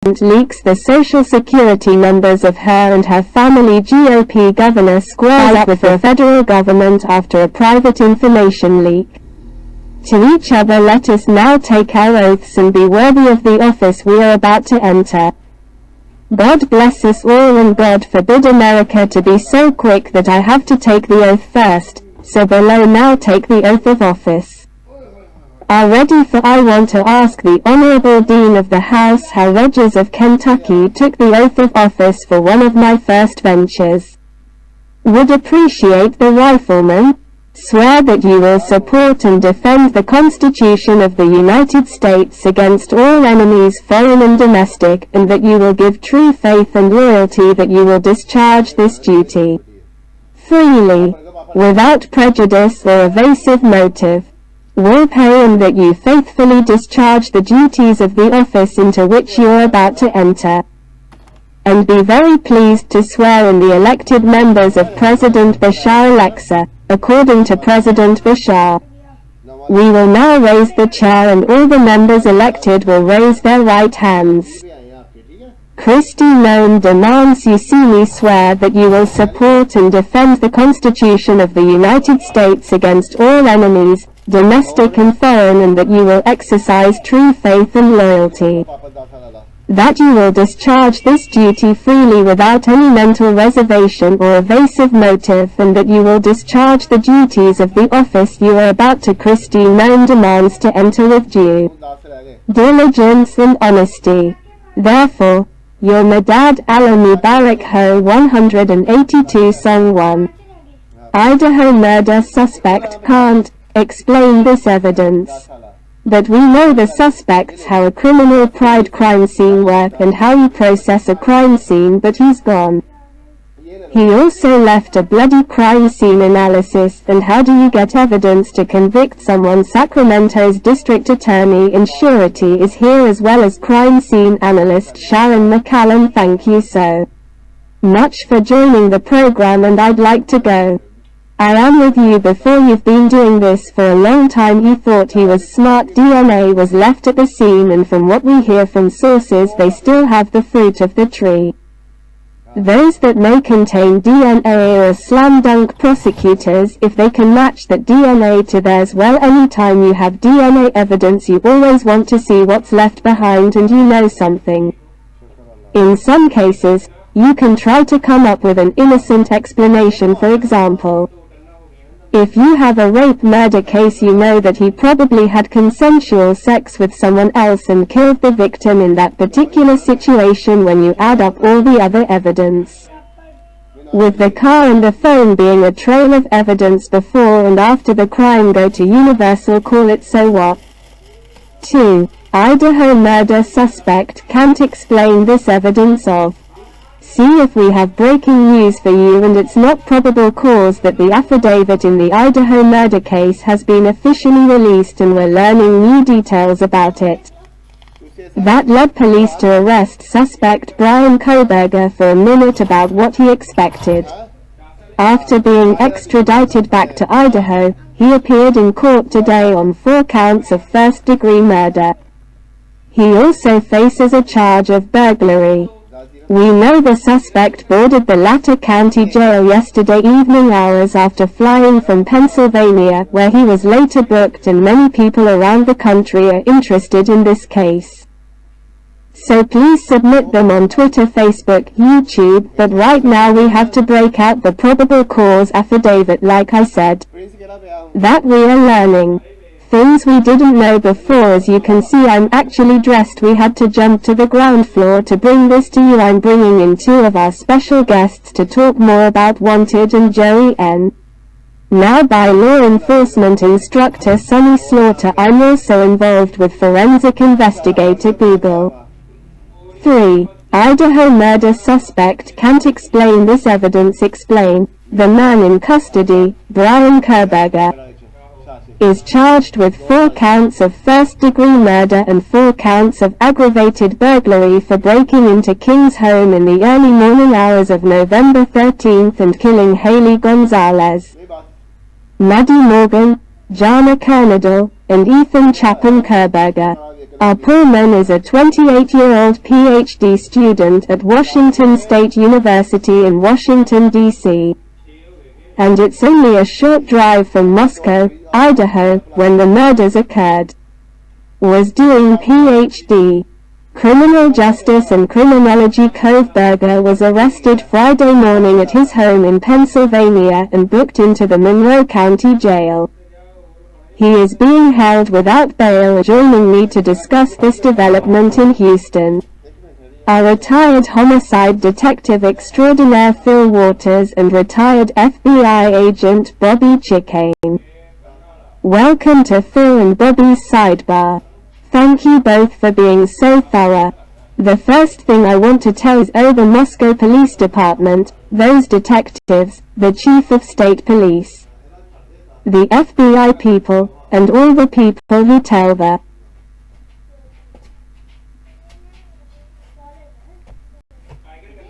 leaks the social security numbers of her and her family. GOP governor squares up with the federal government after a private information leak. To each other let us now take our oaths and be worthy of the office we are about to enter. God bless us all, and God forbid America to be so quick that I have to take the oath first, so below now take the oath of office. Are ready for I want to ask the Honorable Dean of the House how Rogers of Kentucky took the oath of office for one of my first ventures. Would appreciate the rifleman. Swear that you will support and defend the Constitution of the United States against all enemies foreign and domestic, and that you will give true faith and loyalty, that you will discharge this duty freely, without prejudice or evasive motive. Will pay, and that you faithfully discharge the duties of the office into which you are about to enter. And be very pleased to swear in the elected members of President Bashar Alexa, according to President Bashar. We will now raise the chair, and all the members elected will raise their right hands. Kristi Noem demands you solemnly swear that you will support and defend the Constitution of the United States against all enemies, domestic and foreign, and that you will exercise true faith and loyalty. That you will discharge this duty freely without any mental reservation or evasive motive, and that you will discharge the duties of the office you are about to. Kristi Noem demands to enter with due diligence and honesty. Therefore, your Madad Allah Mubarak Ho 182 Song 1. Idaho murder suspect can't explain this evidence. But we know the suspects how a criminal pride crime scene work and how you process a crime scene, but he's gone. He also left a bloody crime scene analysis, and how do you get evidence to convict someone? Sacramento's district attorney and surety is here, as well as crime scene analyst Sharon McCallum. Thank you so much for joining the program, and I'd like to go. I am with you. Before you've been doing this for a long time. He thought he was smart. DNA was left at the scene, and from what we hear from sources, they still have the fruit of the tree. Those that may contain DNA are slam dunk prosecutors if they can match that DNA to theirs. Well, anytime you have DNA evidence, you always want to see what's left behind, and you know something. In some cases, you can try to come up with an innocent explanation. For example, if you have a rape murder case, you know that he probably had consensual sex with someone else and killed the victim in that particular situation. When you add up all the other evidence, with the car and the phone being a trail of evidence before and after the crime, go to Universal, call it so what. 2. Idaho murder suspect can't explain this evidence of. See if we have breaking news for you, and it's not probable cause that the affidavit in the Idaho murder case has been officially released, and we're learning new details about it. That led police to arrest suspect Brian Koberger for a minute about what he expected. After being extradited back to Idaho, he appeared in court today on 4 counts of first-degree murder. He also faces a charge of burglary. We know the suspect boarded the Latter County Jail yesterday evening hours after flying from Pennsylvania, where he was later booked, and many people around the country are interested in this case. So please submit them on Twitter, Facebook, YouTube, but right now we have to break out the probable cause affidavit. Like I said, that we are learning things we didn't know before. As you can see, I'm actually dressed. We had to jump to the ground floor to bring this to you. I'm bringing in 2 of our special guests to talk more about Wanted and Joey N. Now by law enforcement instructor Sonny Slaughter. I'm also involved with forensic investigator Google. 3. Idaho murder suspect can't explain this evidence. Explain. The man in custody, Brian Koberger, is charged with 4 counts of first-degree murder and 4 counts of aggravated burglary for breaking into King's home in the early morning hours of November 13th and killing Haley Gonzalez, Maddie Morgan, Jana Kernadal, and Ethan Chapin Koberger. Our Pullman is a 28-year-old PhD student at Washington State University in Washington, D.C. And it's only a short drive from Moscow, Idaho, when the murders occurred. Was doing PhD. Criminal justice and criminology Kohlberger was arrested Friday morning at his home in Pennsylvania and booked into the Monroe County Jail. He is being held without bail. Joining me to discuss this development in Houston, our retired homicide detective extraordinaire Phil Waters and retired FBI agent Bobby Chicane. Welcome to Phil and Bobby's Sidebar. Thank you both for being so thorough. The first thing I want to tell is the Moscow Police Department, those detectives, the Chief of State Police, the FBI people, and all the people who tell the